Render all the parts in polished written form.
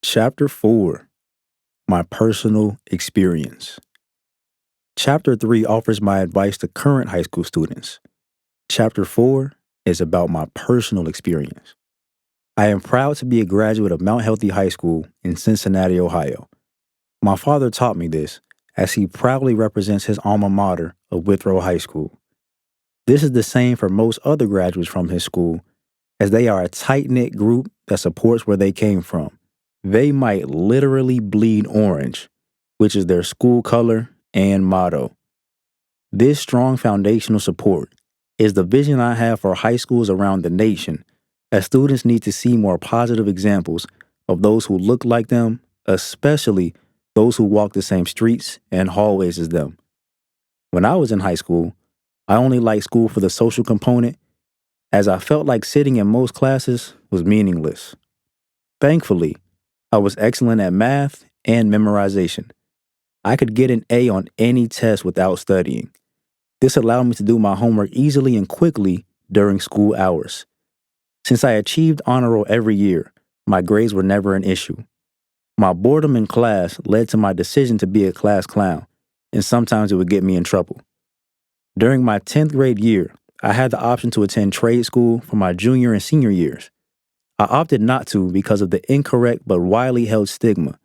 Chapter 4, My Personal Experience. Chapter 3 offers my advice to current high school students. Chapter 4 is about my personal experience. I am proud to be a graduate of Mount Healthy High School in Cincinnati, Ohio. My father taught me this, as he proudly represents his alma mater of Withrow High School. This is the same for most other graduates from his school, as they are a tight-knit group that supports where they came from. They might literally bleed orange, which is their school color and motto. This strong foundational support is the vision I have for high schools around the nation, as students need to see more positive examples of those who look like them, especially those who walk the same streets and hallways as them. When I was in high school, I only liked school for the social component, as I felt like sitting in most classes was meaningless. Thankfully, I was excellent at math and memorization. I could get an A on any test without studying. This allowed me to do my homework easily and quickly during school hours. Since I achieved honor roll every year, my grades were never an issue. My boredom in class led to my decision to be a class clown, and sometimes it would get me in trouble. During my 10th grade year, I had the option to attend trade school for my junior and senior years. I opted not to because of the incorrect but widely held stigma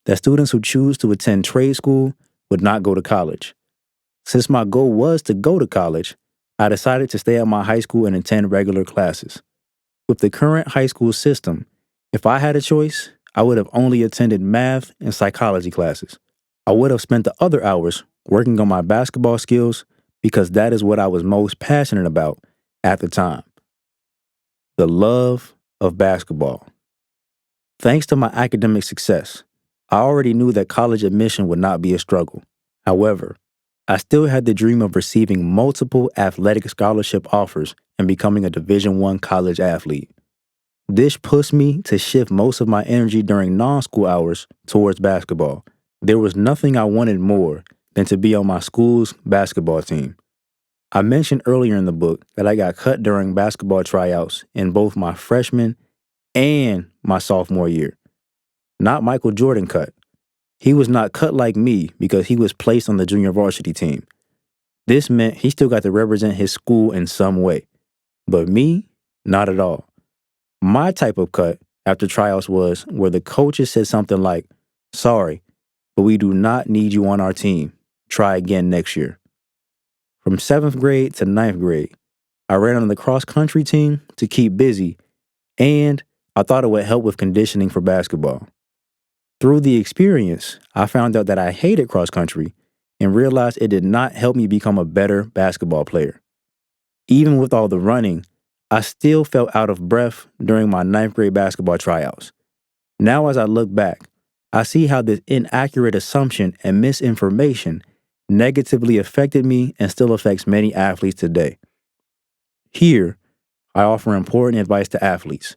that students who choose to attend trade school would not go to college. Since my goal was to go to college, I decided to stay at my high school and attend regular classes. With the current high school system, if I had a choice, I would have only attended math and psychology classes. I would have spent the other hours working on my basketball skills because that is what I was most passionate about at the time. The love of basketball. Thanks to my academic success, I already knew that college admission would not be a struggle. However, I still had the dream of receiving multiple athletic scholarship offers and becoming a Division I college athlete. This pushed me to shift most of my energy during non-school hours towards basketball. There was nothing I wanted more than to be on my school's basketball team. I mentioned earlier in the book that I got cut during basketball tryouts in both my freshman and my sophomore year. Not Michael Jordan cut. He was not cut like me because he was placed on the junior varsity team. This meant he still got to represent his school in some way. But me, not at all. My type of cut after tryouts was where the coaches said something like, "Sorry, but we do not need you on our team. Try again next year." From 7th grade to 9th grade, I ran on the cross-country team to keep busy, and I thought it would help with conditioning for basketball. Through the experience, I found out that I hated cross-country and realized it did not help me become a better basketball player. Even with all the running, I still felt out of breath during my 9th grade basketball tryouts. Now as I look back, I see how this inaccurate assumption and misinformation negatively affected me and still affects many athletes today. Here, I offer important advice to athletes.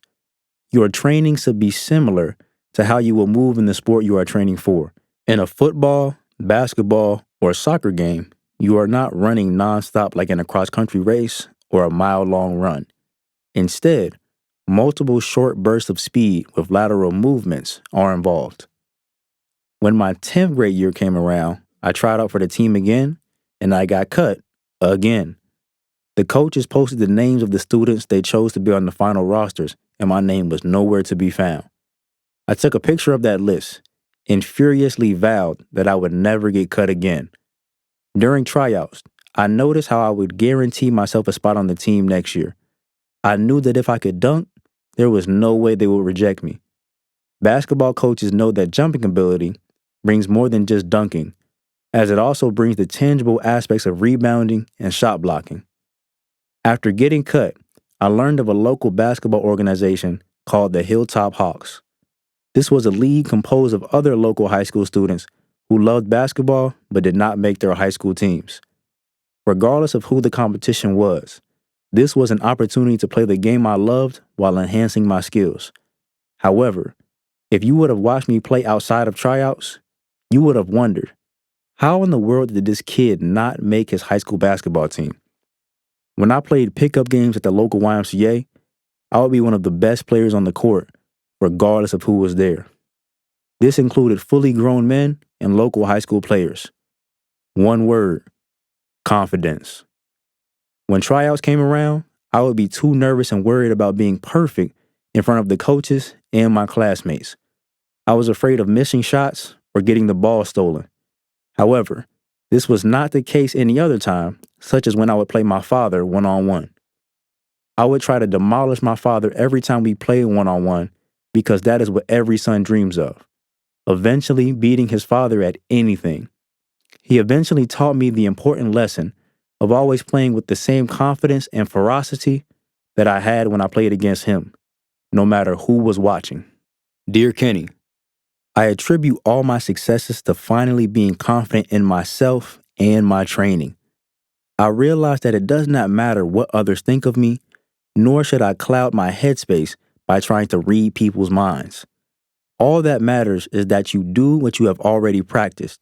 Your training should be similar to how you will move in the sport you are training for. In a football, basketball, or soccer game, you are not running nonstop like in a cross-country race or a mile-long run. Instead, multiple short bursts of speed with lateral movements are involved. When my 10th grade year came around, I tried out for the team again, and I got cut again. The coaches posted the names of the students they chose to be on the final rosters, and my name was nowhere to be found. I took a picture of that list and furiously vowed that I would never get cut again. During tryouts, I noticed how I would guarantee myself a spot on the team next year. I knew that if I could dunk, there was no way they would reject me. Basketball coaches know that jumping ability brings more than just dunking, as it also brings the tangible aspects of rebounding and shot blocking. After getting cut, I learned of a local basketball organization called the Hilltop Hawks. This was a league composed of other local high school students who loved basketball but did not make their high school teams. Regardless of who the competition was, this was an opportunity to play the game I loved while enhancing my skills. However, if you would have watched me play outside of tryouts, you would have wondered, how in the world did this kid not make his high school basketball team? When I played pickup games at the local YMCA, I would be one of the best players on the court, regardless of who was there. This included fully grown men and local high school players. One word: confidence. When tryouts came around, I would be too nervous and worried about being perfect in front of the coaches and my classmates. I was afraid of missing shots or getting the ball stolen. However, this was not the case any other time, such as when I would play my father one-on-one. I would try to demolish my father every time we played one-on-one because that is what every son dreams of, eventually beating his father at anything. He eventually taught me the important lesson of always playing with the same confidence and ferocity that I had when I played against him, no matter who was watching. Dear Kenny, I attribute all my successes to finally being confident in myself and my training. I realized that it does not matter what others think of me, nor should I cloud my headspace by trying to read people's minds. All that matters is that you do what you have already practiced.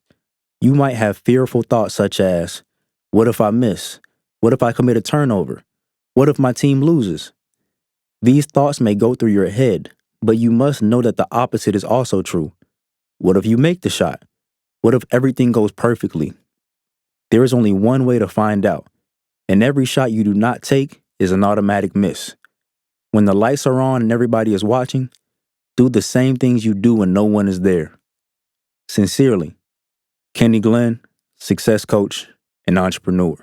You might have fearful thoughts such as, what if I miss? What if I commit a turnover? What if my team loses? These thoughts may go through your head, but you must know that the opposite is also true. What if you make the shot? What if everything goes perfectly? There is only one way to find out, and every shot you do not take is an automatic miss. When the lights are on and everybody is watching, do the same things you do when no one is there. Sincerely, Kenny Glenn, success coach and entrepreneur.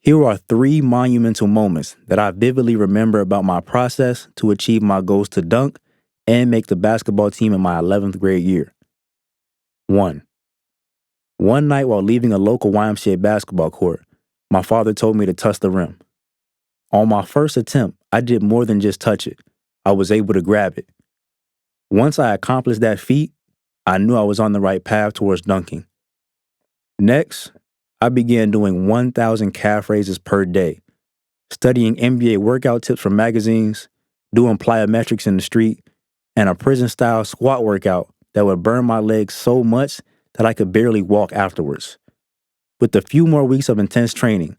Here are 3 monumental moments that I vividly remember about my process to achieve my goals to dunk and make the basketball team in my 11th grade year. 1. One night while leaving a local YMCA basketball court, my father told me to touch the rim. On my first attempt, I did more than just touch it. I was able to grab it. Once I accomplished that feat, I knew I was on the right path towards dunking. Next, I began doing 1,000 calf raises per day, studying NBA workout tips from magazines, doing plyometrics in the street, and a prison-style squat workout that would burn my legs so much that I could barely walk afterwards. With a few more weeks of intense training,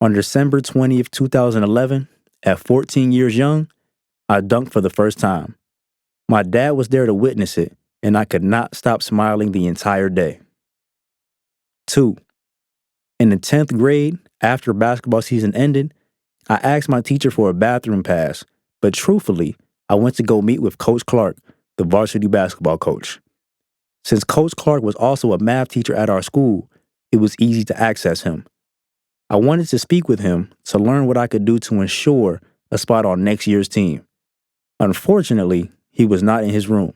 on December 20th, 2011, at 14 years young, I dunked for the first time. My dad was there to witness it, and I could not stop smiling the entire day. 2. In the 10th grade, after basketball season ended, I asked my teacher for a bathroom pass, but truthfully, I went to go meet with Coach Clark, the varsity basketball coach. Since Coach Clark was also a math teacher at our school, it was easy to access him. I wanted to speak with him to learn what I could do to ensure a spot on next year's team. Unfortunately, he was not in his room.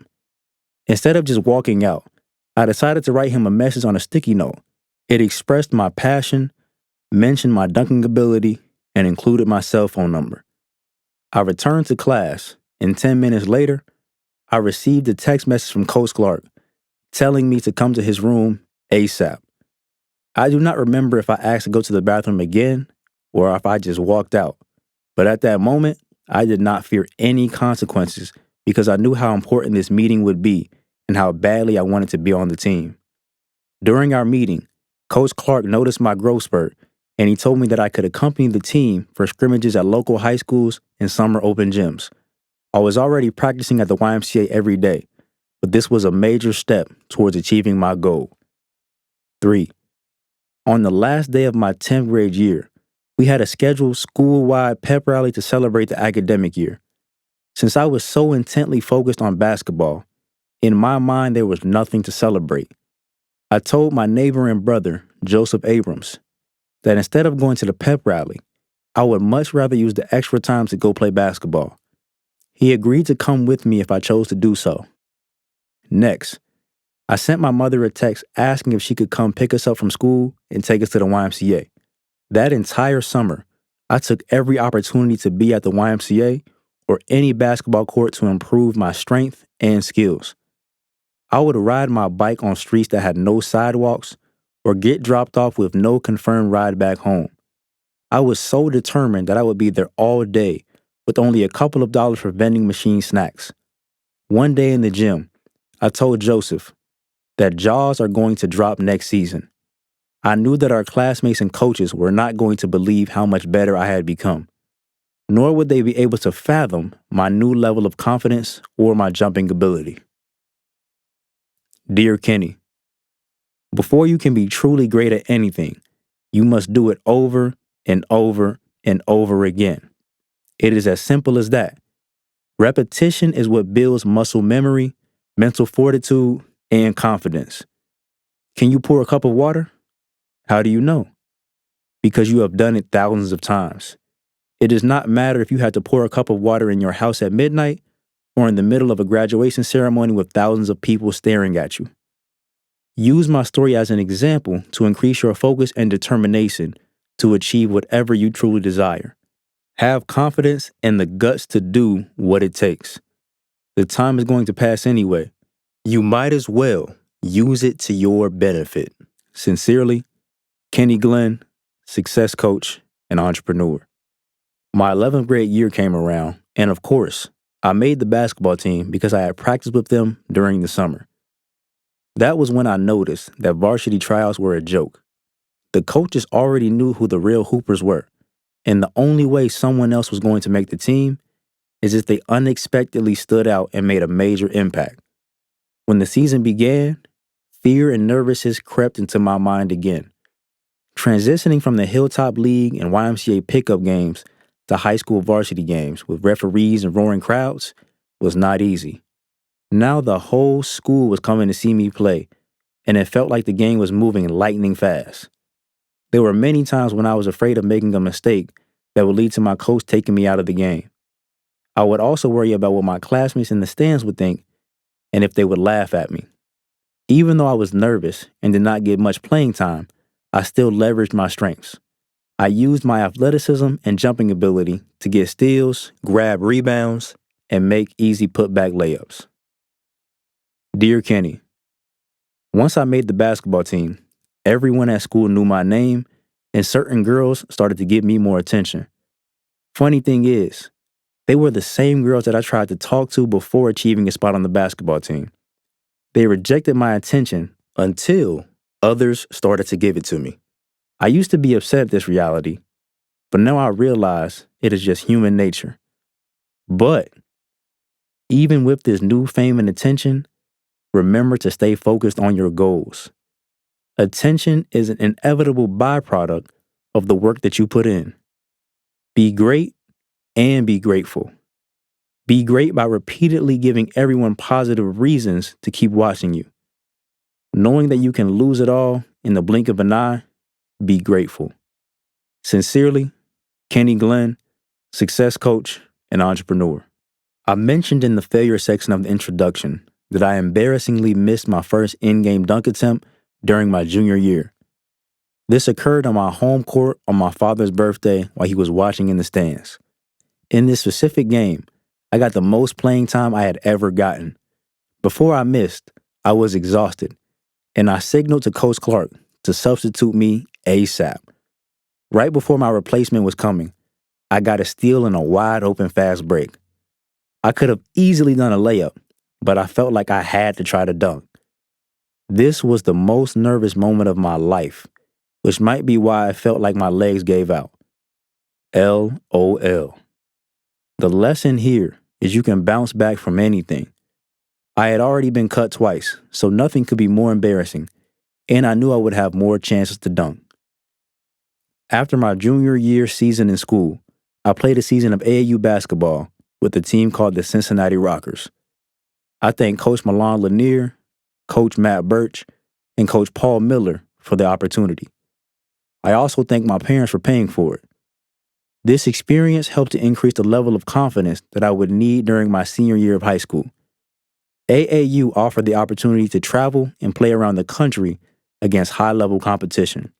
Instead of just walking out, I decided to write him a message on a sticky note. It expressed my passion, mentioned my dunking ability, and included my cell phone number. I returned to class, and 10 minutes later, I received a text message from Coach Clark telling me to come to his room ASAP. I do not remember if I asked to go to the bathroom again or if I just walked out, but at that moment, I did not fear any consequences because I knew how important this meeting would be and how badly I wanted to be on the team. During our meeting, Coach Clark noticed my growth spurt, and he told me that I could accompany the team for scrimmages at local high schools and summer open gyms. I was already practicing at the YMCA every day, but this was a major step towards achieving my goal. 3. On the last day of my 10th grade year, we had a scheduled school-wide pep rally to celebrate the academic year. Since I was so intently focused on basketball, in my mind there was nothing to celebrate. I told my neighbor and brother, Joseph Abrams, that instead of going to the pep rally, I would much rather use the extra time to go play basketball. He agreed to come with me if I chose to do so. Next, I sent my mother a text asking if she could come pick us up from school and take us to the YMCA. That entire summer, I took every opportunity to be at the YMCA or any basketball court to improve my strength and skills. I would ride my bike on streets that had no sidewalks or get dropped off with no confirmed ride back home. I was so determined that I would be there all day with only a couple of dollars for vending machine snacks. One day in the gym, I told Joseph that jaws are going to drop next season. I knew that our classmates and coaches were not going to believe how much better I had become, nor would they be able to fathom my new level of confidence or my jumping ability. Dear Kenny, before you can be truly great at anything, you must do it over and over and over again. It is as simple as that. Repetition is what builds muscle memory, mental fortitude, and confidence. Can you pour a cup of water? How do you know? Because you have done it thousands of times. It does not matter if you had to pour a cup of water in your house at midnight or in the middle of a graduation ceremony with thousands of people staring at you. Use my story as an example to increase your focus and determination to achieve whatever you truly desire. Have confidence and the guts to do what it takes. The time is going to pass anyway. You might as well use it to your benefit. Sincerely, Kenny Glenn, success coach and entrepreneur. My 11th grade year came around, and of course, I made the basketball team because I had practiced with them during the summer. That was when I noticed that varsity tryouts were a joke. The coaches already knew who the real hoopers were, and the only way someone else was going to make the team is if they unexpectedly stood out and made a major impact. When the season began, fear and nervousness crept into my mind again. Transitioning from the Hilltop League and YMCA pickup games to high school varsity games with referees and roaring crowds was not easy. Now the whole school was coming to see me play, and it felt like the game was moving lightning fast. There were many times when I was afraid of making a mistake that would lead to my coach taking me out of the game. I would also worry about what my classmates in the stands would think and if they would laugh at me. Even though I was nervous and did not get much playing time, I still leveraged my strengths. I used my athleticism and jumping ability to get steals, grab rebounds, and make easy putback layups. Dear Kenny, once I made the basketball team, everyone at school knew my name, and certain girls started to give me more attention. Funny thing is, they were the same girls that I tried to talk to before achieving a spot on the basketball team. They rejected my attention until others started to give it to me. I used to be upset at this reality, but now I realize it is just human nature. But even with this new fame and attention, remember to stay focused on your goals. Attention is an inevitable byproduct of the work that you put in. Be great and be grateful. Be great by repeatedly giving everyone positive reasons to keep watching you. Knowing that you can lose it all in the blink of an eye, be grateful. Sincerely, Kenny Glenn, success coach and entrepreneur. I mentioned in the failure section of the introduction that I embarrassingly missed my first in-game dunk attempt during my junior year. This occurred on my home court on my father's birthday while he was watching in the stands. In this specific game, I got the most playing time I had ever gotten. Before I missed, I was exhausted, and I signaled to Coach Clark to substitute me ASAP. Right before my replacement was coming, I got a steal in a wide open fast break. I could have easily done a layup, but I felt like I had to try to dunk. This was the most nervous moment of my life, which might be why I felt like my legs gave out. LOL. The lesson here is you can bounce back from anything. I had already been cut twice, so nothing could be more embarrassing, and I knew I would have more chances to dunk. After my junior year season in school, I played a season of AAU basketball with a team called the Cincinnati Rockers. I thank Coach Milan Lanier, Coach Matt Birch, and Coach Paul Miller for the opportunity. I also thank my parents for paying for it. This experience helped to increase the level of confidence that I would need during my senior year of high school. AAU offered the opportunity to travel and play around the country against high-level competition.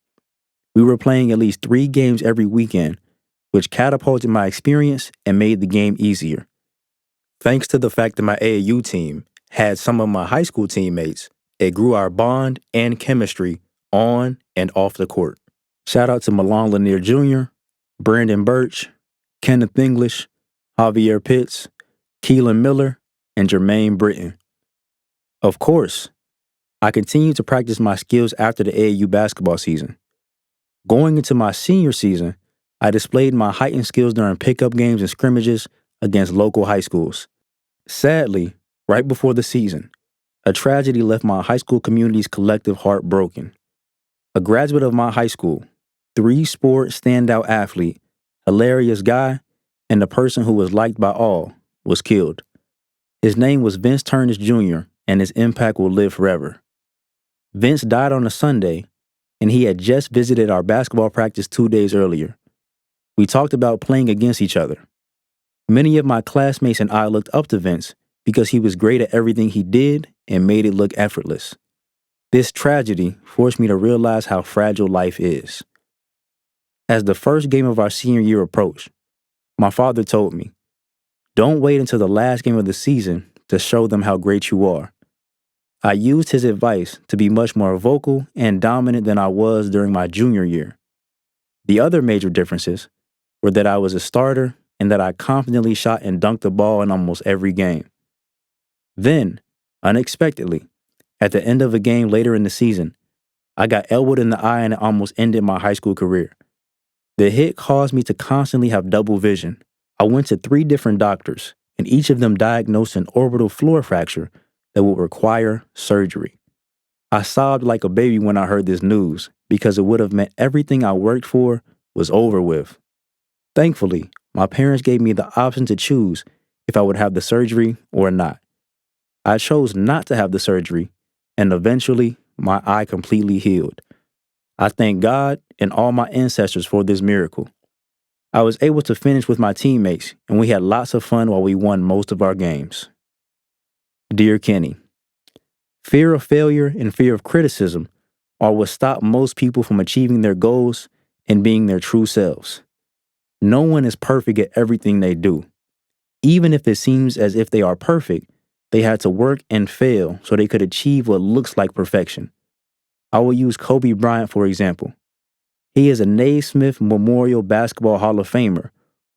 We were playing at least 3 games every weekend, which catapulted my experience and made the game easier. Thanks to the fact that my AAU team had some of my high school teammates, it grew our bond and chemistry on and off the court. Shout out to Milan Lanier Jr., Brandon Birch, Kenneth English, Javier Pitts, Keelan Miller, and Jermaine Britton. Of course, I continued to practice my skills after the AAU basketball season. Going into my senior season, I displayed my heightened skills during pickup games and scrimmages against local high schools. Sadly, right before the season, A tragedy left my high school community's collective heart broken. A graduate of my high school, three-sport standout athlete, hilarious guy, and the person who was liked by all, was killed. His name was Vince Turnus Jr., and his impact will live forever. Vince died on a Sunday, and he had just visited our basketball practice 2 days earlier. We talked about playing against each other. Many of my classmates and I looked up to Vince because he was great at everything he did and made it look effortless. This tragedy forced me to realize how fragile life is. As the first game of our senior year approached, my father told me, "Don't wait until the last game of the season to show them how great you are." I used his advice to be much more vocal and dominant than I was during my junior year. The other major differences were that I was a starter and that I confidently shot and dunked the ball in almost every game. Then, unexpectedly, at the end of a game later in the season, I got elbowed in the eye and it almost ended my high school career. The hit caused me to constantly have double vision. I went to 3 different doctors, and each of them diagnosed an orbital floor fracture that would require surgery. I sobbed like a baby when I heard this news because it would have meant everything I worked for was over with. Thankfully, my parents gave me the option to choose if I would have the surgery or not. I chose not to have the surgery, and eventually, my eye completely healed. I thank God and all my ancestors for this miracle. I was able to finish with my teammates, and we had lots of fun while we won most of our games. Dear Kenny, fear of failure and fear of criticism are what stop most people from achieving their goals and being their true selves. No one is perfect at everything they do. Even if it seems as if they are perfect, they had to work and fail so they could achieve what looks like perfection. I will use Kobe Bryant for example. He is a Naismith Memorial Basketball Hall of Famer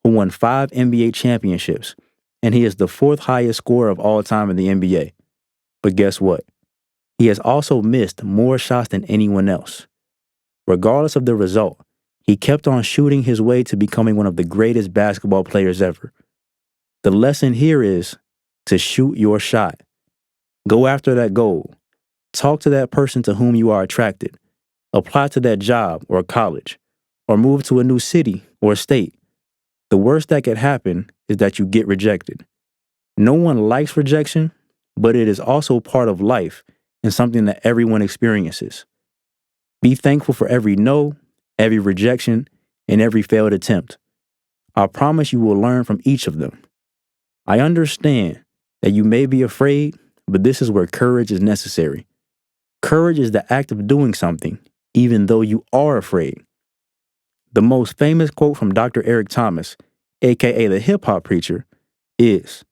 who won 5 NBA championships, and he is the 4th highest scorer of all time in the NBA. But guess what? He has also missed more shots than anyone else. Regardless of the result, he kept on shooting his way to becoming one of the greatest basketball players ever. The lesson here is to shoot your shot. Go after that goal. Talk to that person to whom you are attracted. Apply to that job or college, or move to a new city or state. The worst that could happen is that you get rejected. No one likes rejection, but it is also part of life and something that everyone experiences. Be thankful for every no, every rejection, and every failed attempt. I promise you will learn from each of them. I understand that you may be afraid, but this is where courage is necessary. Courage is the act of doing something, even though you are afraid. The most famous quote from Dr. Eric Thomas, aka the hip hop preacher, is,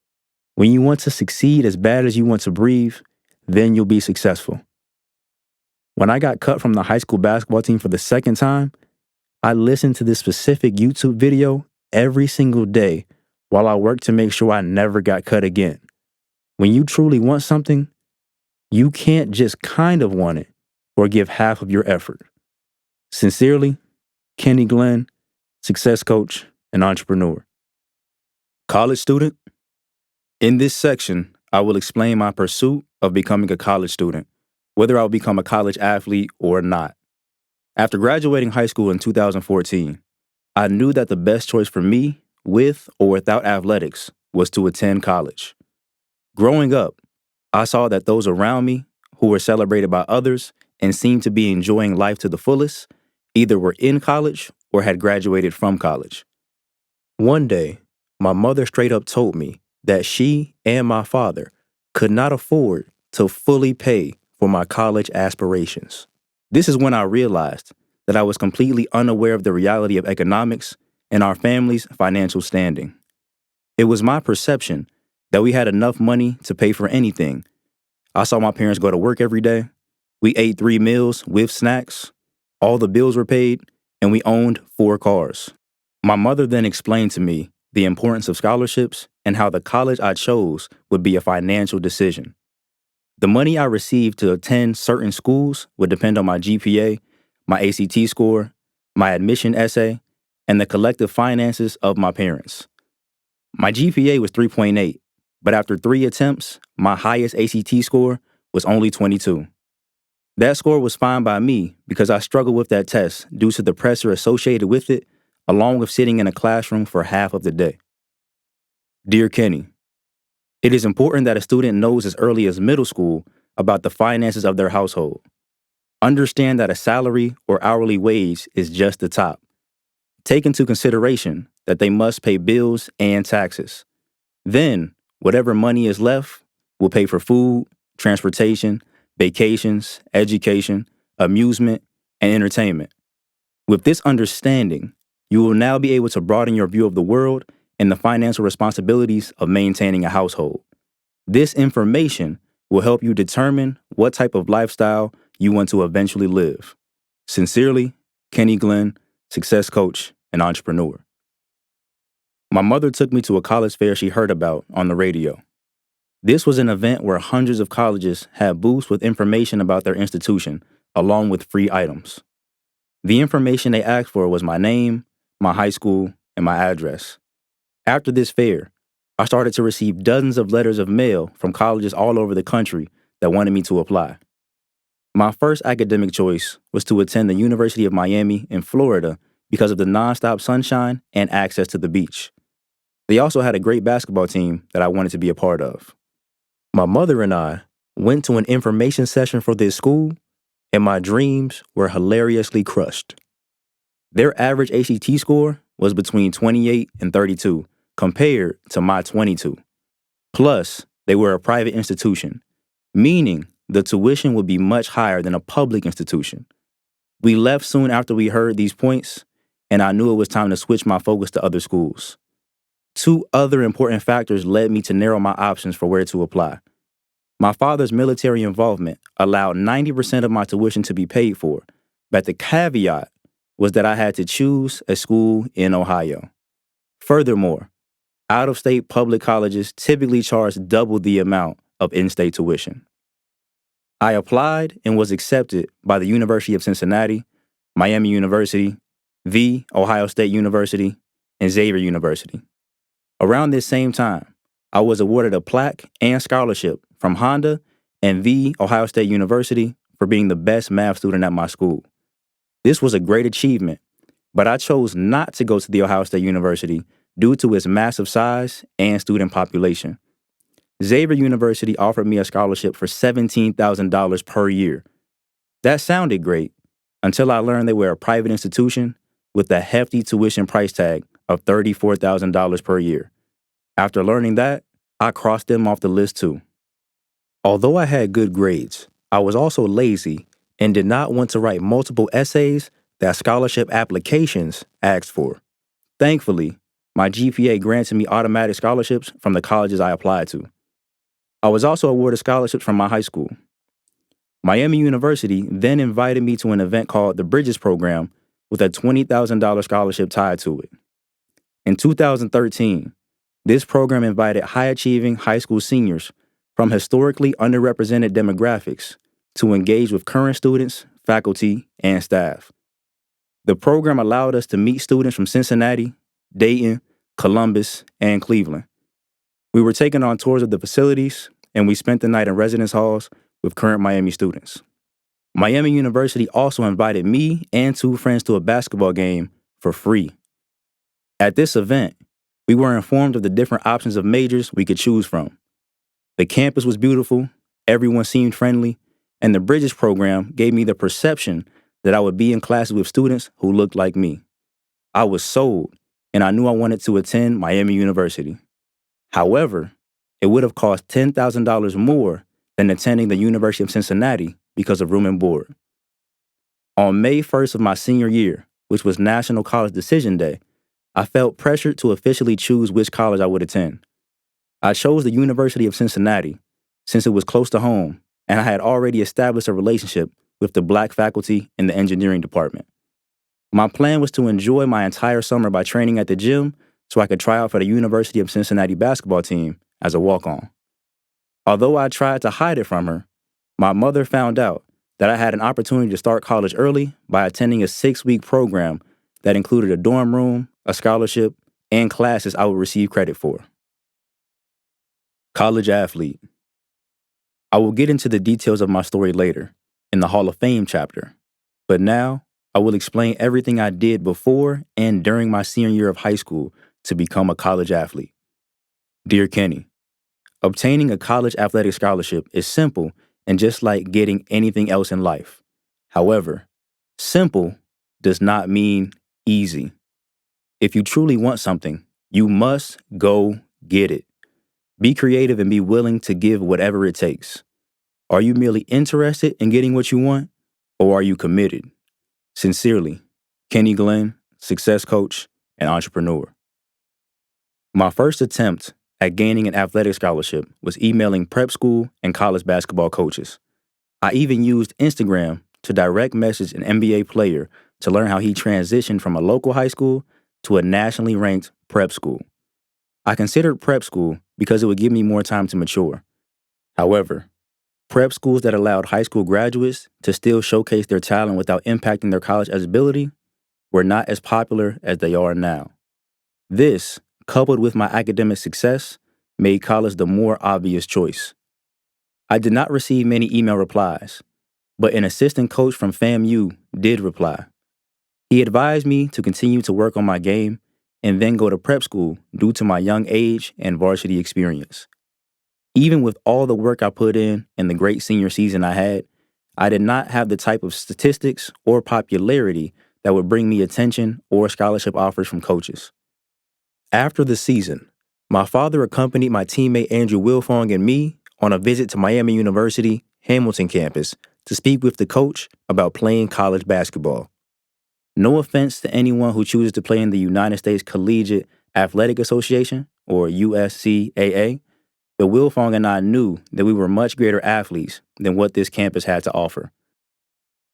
"When you want to succeed as bad as you want to breathe, then you'll be successful." When I got cut from the high school basketball team for the second time, I listened to this specific YouTube video every single day while I worked to make sure I never got cut again. When you truly want something, you can't just kind of want it or give half of your effort. Sincerely, Kenny Glenn, success coach and entrepreneur. College student? In this section, I will explain my pursuit of becoming a college student, whether I'll become a college athlete or not. After graduating high school in 2014, I knew that the best choice for me, with or without athletics, was to attend college. Growing up, I saw that those around me, who were celebrated by others and seemed to be enjoying life to the fullest, either were in college or had graduated from college. One day, my mother straight up told me that she and my father could not afford to fully pay for my college aspirations. This is when I realized that I was completely unaware of the reality of economics and our family's financial standing. It was my perception that we had enough money to pay for anything. I saw my parents go to work every day. We ate 3 meals with snacks. All the bills were paid, and we owned 4 cars. My mother then explained to me the importance of scholarships and how the college I chose would be a financial decision. The money I received to attend certain schools would depend on my GPA, my ACT score, my admission essay, and the collective finances of my parents. My GPA was 3.8, but after 3 attempts, my highest ACT score was only 22. That score was fine by me because I struggled with that test due to the pressure associated with it, along with sitting in a classroom for half of the day. Dear Kenny, it is important that a student knows as early as middle school about the finances of their household. Understand that a salary or hourly wage is just the top. Take into consideration that they must pay bills and taxes. Then, whatever money is left will pay for food, transportation, vacations, education, amusement, and entertainment. With this understanding, you will now be able to broaden your view of the world and the financial responsibilities of maintaining a household. This information will help you determine what type of lifestyle you want to eventually live. Sincerely, Kenny Glenn, success coach and entrepreneur. My mother took me to a college fair she heard about on the radio. This was an event where hundreds of colleges had booths with information about their institution, along with free items. The information they asked for was my name, my high school, and my address. After this fair, I started to receive dozens of letters of mail from colleges all over the country that wanted me to apply. My first academic choice was to attend the University of Miami in Florida because of the nonstop sunshine and access to the beach. They also had a great basketball team that I wanted to be a part of. My mother and I went to an information session for this school, and my dreams were hilariously crushed. Their average ACT score was between 28 and 32, compared to my 22. Plus, they were a private institution, meaning the tuition would be much higher than a public institution. We left soon after we heard these points, and I knew it was time to switch my focus to other schools. Two other important factors led me to narrow my options for where to apply. My father's military involvement allowed 90% of my tuition to be paid for, but the caveat was that I had to choose a school in Ohio. Furthermore, out-of-state public colleges typically charge double the amount of in-state tuition. I applied and was accepted by the University of Cincinnati, Miami University, the Ohio State University, and Xavier University. Around this same time, I was awarded a plaque and scholarship from Honda and the Ohio State University for being the best math student at my school. This was a great achievement, but I chose not to go to the Ohio State University due to its massive size and student population. Xavier University offered me a scholarship for $17,000 per year. That sounded great until I learned they were a private institution with a hefty tuition price tag of $34,000 per year. After learning that, I crossed them off the list too. Although I had good grades, I was also lazy and did not want to write multiple essays that scholarship applications asked for. Thankfully, my GPA granted me automatic scholarships from the colleges I applied to. I was also awarded scholarships from my high school. Miami University then invited me to an event called the Bridges Program with a $20,000 scholarship tied to it. In 2013, this program invited high-achieving high school seniors from historically underrepresented demographics to engage with current students, faculty, and staff. The program allowed us to meet students from Cincinnati, Dayton, Columbus, and Cleveland. We were taken on tours of the facilities, and we spent the night in residence halls with current Miami students. Miami University also invited me and two friends to a basketball game for free. At this event, we were informed of the different options of majors we could choose from. The campus was beautiful, everyone seemed friendly, and the Bridges program gave me the perception that I would be in classes with students who looked like me. I was sold, and I knew I wanted to attend Miami University. However, it would have cost $10,000 more than attending the University of Cincinnati because of room and board. On May 1st of my senior year, which was National College Decision Day, I felt pressured to officially choose which college I would attend. I chose the University of Cincinnati since it was close to home, and I had already established a relationship with the Black faculty in the engineering department. My plan was to enjoy my entire summer by training at the gym so I could try out for the University of Cincinnati basketball team as a walk-on. Although I tried to hide it from her, my mother found out that I had an opportunity to start college early by attending a 6-week program that included a dorm room, a scholarship, and classes I would receive credit for. College athlete. I will get into the details of my story later, in the Hall of Fame chapter. But now, I will explain everything I did before and during my senior year of high school to become a college athlete. Dear Kenny, obtaining a college athletic scholarship is simple and just like getting anything else in life. However, simple does not mean easy. If you truly want something, you must go get it. Be creative and be willing to give whatever it takes. Are you merely interested in getting what you want, or are you committed? Sincerely, Kenny Glenn, success coach and entrepreneur. My first attempt at gaining an athletic scholarship was emailing prep school and college basketball coaches. I even used Instagram to direct message an NBA player to learn how he transitioned from a local high school to a nationally ranked prep school. I considered prep school because it would give me more time to mature. However, prep schools that allowed high school graduates to still showcase their talent without impacting their college eligibility were not as popular as they are now. This, coupled with my academic success, made college the more obvious choice. I did not receive many email replies, but an assistant coach from FAMU did reply. He advised me to continue to work on my game and then go to prep school due to my young age and varsity experience. Even with all the work I put in and the great senior season I had, I did not have the type of statistics or popularity that would bring me attention or scholarship offers from coaches. After the season, my father accompanied my teammate Andrew Wilfong and me on a visit to Miami University, Hamilton campus to speak with the coach about playing college basketball. No offense to anyone who chooses to play in the United States Collegiate Athletic Association, or USCAA, but Wilfong and I knew that we were much greater athletes than what this campus had to offer.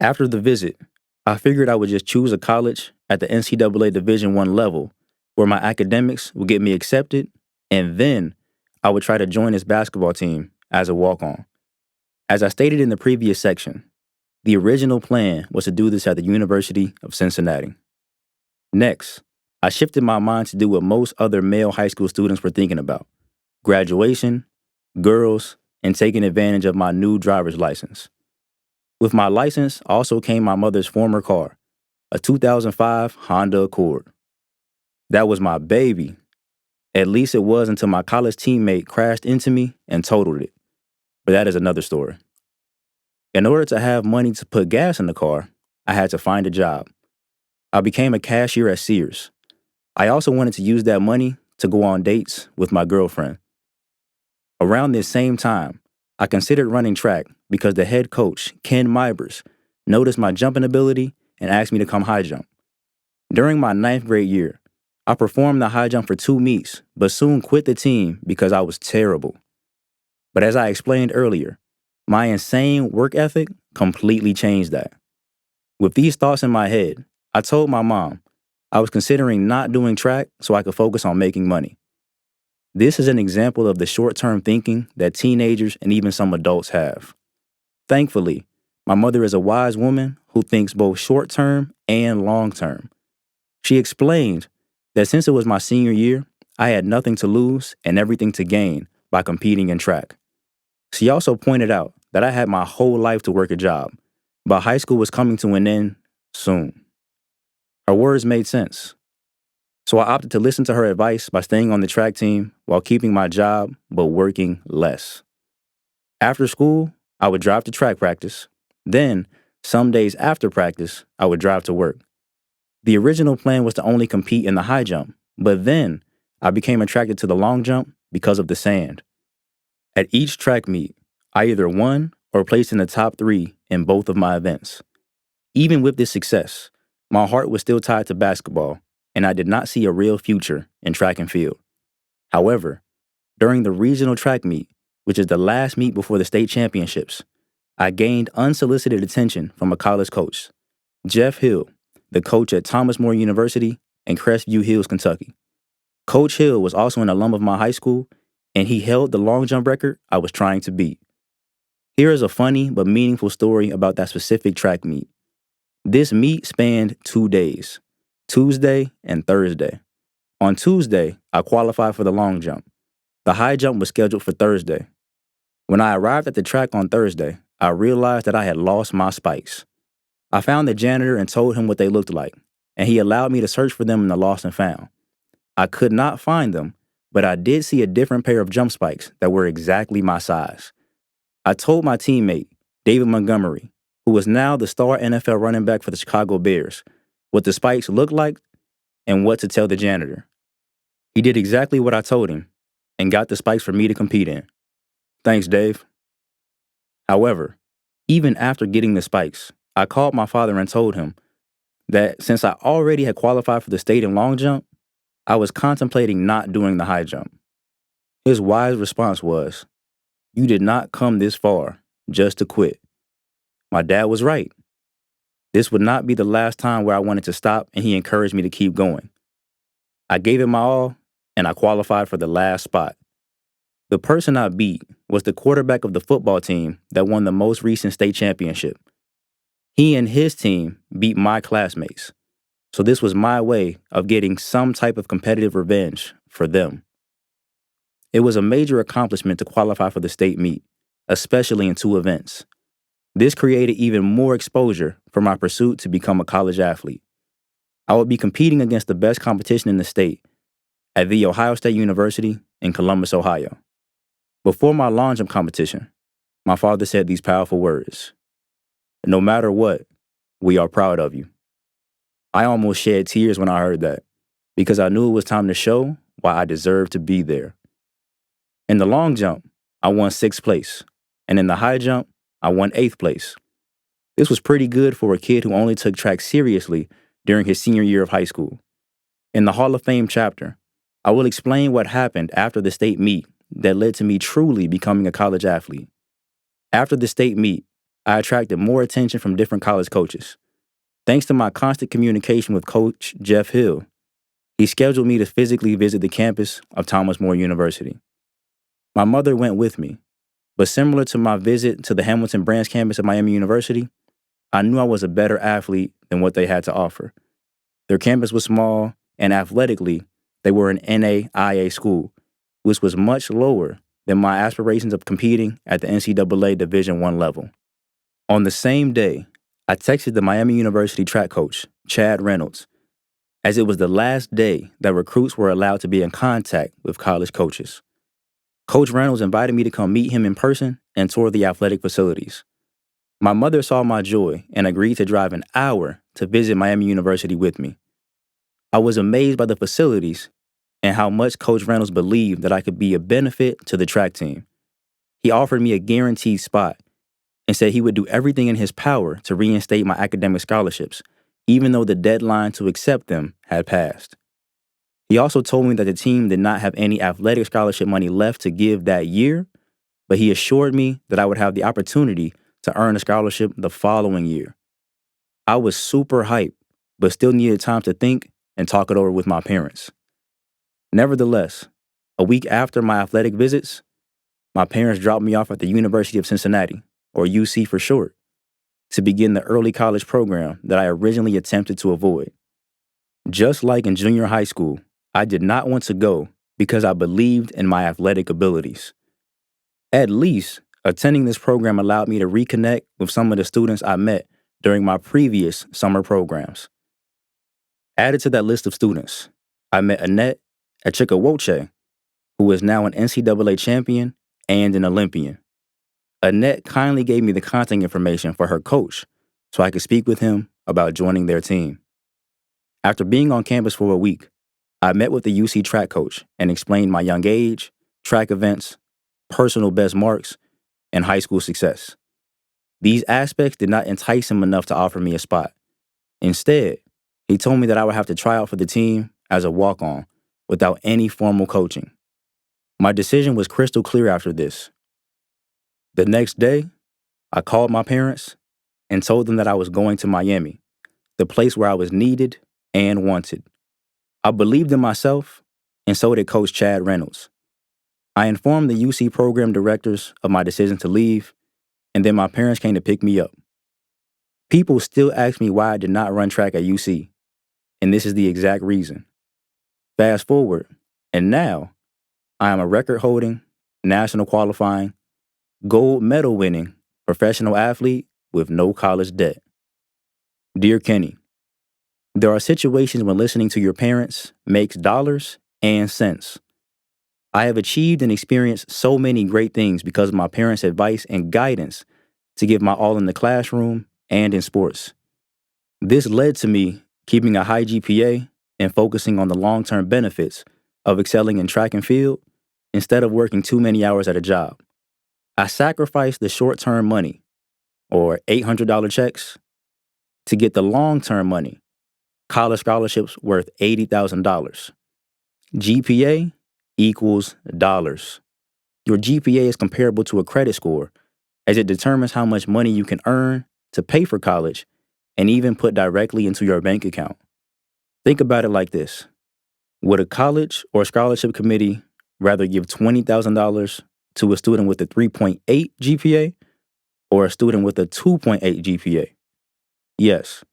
After the visit, I figured I would just choose a college at the NCAA Division I level where my academics would get me accepted, and then I would try to join this basketball team as a walk-on. As I stated in the previous section, the original plan was to do this at the University of Cincinnati. Next, I shifted my mind to do what most other male high school students were thinking about: graduation, girls, and taking advantage of my new driver's license. With my license also came my mother's former car, a 2005 Honda Accord. That was my baby. At least it was until my college teammate crashed into me and totaled it. But that is another story. In order to have money to put gas in the car, I had to find a job. I became a cashier at Sears. I also wanted to use that money to go on dates with my girlfriend. Around this same time, I considered running track because the head coach, Ken Mybers, noticed my jumping ability and asked me to come high jump. During my 9th grade year, I performed the high jump for 2 meets, but soon quit the team because I was terrible. But as I explained earlier, my insane work ethic completely changed that. With these thoughts in my head, I told my mom I was considering not doing track so I could focus on making money. This is an example of the short-term thinking that teenagers and even some adults have. Thankfully, my mother is a wise woman who thinks both short-term and long-term. She explained that since it was my senior year, I had nothing to lose and everything to gain by competing in track. She also pointed out that I had my whole life to work a job, but high school was coming to an end soon. Her words made sense. So I opted to listen to her advice by staying on the track team while keeping my job but working less. After school, I would drive to track practice. Then, some days after practice, I would drive to work. The original plan was to only compete in the high jump, but then I became attracted to the long jump because of the sand. At each track meet, I either won or placed in the top 3 in both of my events. Even with this success, my heart was still tied to basketball, and I did not see a real future in track and field. However, during the regional track meet, which is the last meet before the state championships, I gained unsolicited attention from a college coach, Jeff Hill, the coach at Thomas More University in Crestview Hills, Kentucky. Coach Hill was also an alum of my high school, and he held the long jump record I was trying to beat. Here is a funny but meaningful story about that specific track meet. This meet spanned 2 days, Tuesday and Thursday. On Tuesday, I qualified for the long jump. The high jump was scheduled for Thursday. When I arrived at the track on Thursday, I realized that I had lost my spikes. I found the janitor and told him what they looked like, and he allowed me to search for them in the lost and found. I could not find them, but I did see a different pair of jump spikes that were exactly my size. I told my teammate, David Montgomery, who was now the star NFL running back for the Chicago Bears, what the spikes looked like and what to tell the janitor. He did exactly what I told him and got the spikes for me to compete in. Thanks, Dave. However, even after getting the spikes, I called my father and told him that since I already had qualified for the state in long jump, I was contemplating not doing the high jump. His wise response was, "You did not come this far just to quit." My dad was right. This would not be the last time where I wanted to stop, and he encouraged me to keep going. I gave it my all, and I qualified for the last spot. The person I beat was the quarterback of the football team that won the most recent state championship. He and his team beat my classmates, so this was my way of getting some type of competitive revenge for them. It was a major accomplishment to qualify for the state meet, especially in 2 events. This created even more exposure for my pursuit to become a college athlete. I would be competing against the best competition in the state at The Ohio State University in Columbus, Ohio. Before my long jump competition, my father said these powerful words: "No matter what, we are proud of you." I almost shed tears when I heard that, because I knew it was time to show why I deserved to be there. In the long jump, I won 6th place, and in the high jump, I won 8th place. This was pretty good for a kid who only took track seriously during his senior year of high school. In the Hall of Fame chapter, I will explain what happened after the state meet that led to me truly becoming a college athlete. After the state meet, I attracted more attention from different college coaches. Thanks to my constant communication with Coach Jeff Hill, he scheduled me to physically visit the campus of Thomas More University. My mother went with me, but similar to my visit to the Hamilton Branch campus of Miami University, I knew I was a better athlete than what they had to offer. Their campus was small, and athletically, they were an NAIA school, which was much lower than my aspirations of competing at the NCAA Division I level. On the same day, I texted the Miami University track coach, Chad Reynolds, as it was the last day that recruits were allowed to be in contact with college coaches. Coach Reynolds invited me to come meet him in person and tour the athletic facilities. My mother saw my joy and agreed to drive an hour to visit Miami University with me. I was amazed by the facilities and how much Coach Reynolds believed that I could be a benefit to the track team. He offered me a guaranteed spot and said he would do everything in his power to reinstate my academic scholarships, even though the deadline to accept them had passed. He also told me that the team did not have any athletic scholarship money left to give that year, but he assured me that I would have the opportunity to earn a scholarship the following year. I was super hyped, but still needed time to think and talk it over with my parents. Nevertheless, a week after my athletic visits, my parents dropped me off at the University of Cincinnati, or UC for short, to begin the early college program that I originally attempted to avoid. Just like in junior high school, I did not want to go because I believed in my athletic abilities. At least, attending this program allowed me to reconnect with some of the students I met during my previous summer programs. Added to that list of students, I met Annette Achikawoche, who is now an NCAA champion and an Olympian. Annette kindly gave me the contact information for her coach so I could speak with him about joining their team. After being on campus for a week, I met with the UC track coach and explained my young age, track events, personal best marks, and high school success. These aspects did not entice him enough to offer me a spot. Instead, he told me that I would have to try out for the team as a walk-on without any formal coaching. My decision was crystal clear after this. The next day, I called my parents and told them that I was going to Miami, the place where I was needed and wanted. I believed in myself, and so did Coach Chad Reynolds. I informed the UC program directors of my decision to leave, and then my parents came to pick me up. People still ask me why I did not run track at UC, and this is the exact reason. Fast forward, and now I am a record-holding, national qualifying, Gold medal winning professional athlete with no college debt. Dear Kenny, there are situations when listening to your parents makes dollars and cents. I have achieved and experienced so many great things because of my parents' advice and guidance to give my all in the classroom and in sports. This led to me keeping a high GPA and focusing on the long-term benefits of excelling in track and field instead of working too many hours at a job. I sacrificed the short-term money, or $800 checks, to get the long-term money, college scholarships worth $80,000. GPA equals dollars. Your GPA is comparable to a credit score as it determines how much money you can earn to pay for college and even put directly into your bank account. Think about it like this. Would a college or scholarship committee rather give $20,000 to a student with a 3.8 GPA or a student with a 2.8 GPA? Yes,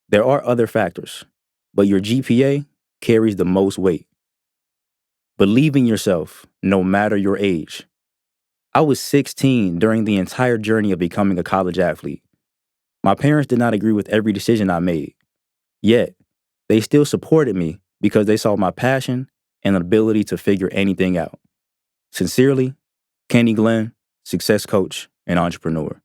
there are other factors, but your GPA carries the most weight. Believe in yourself, no matter your age. I was 16 during the entire journey of becoming a college athlete. My parents did not agree with every decision I made, yet they still supported me because they saw my passion and ability to figure anything out. Sincerely, Kenny Glenn, success coach and entrepreneur.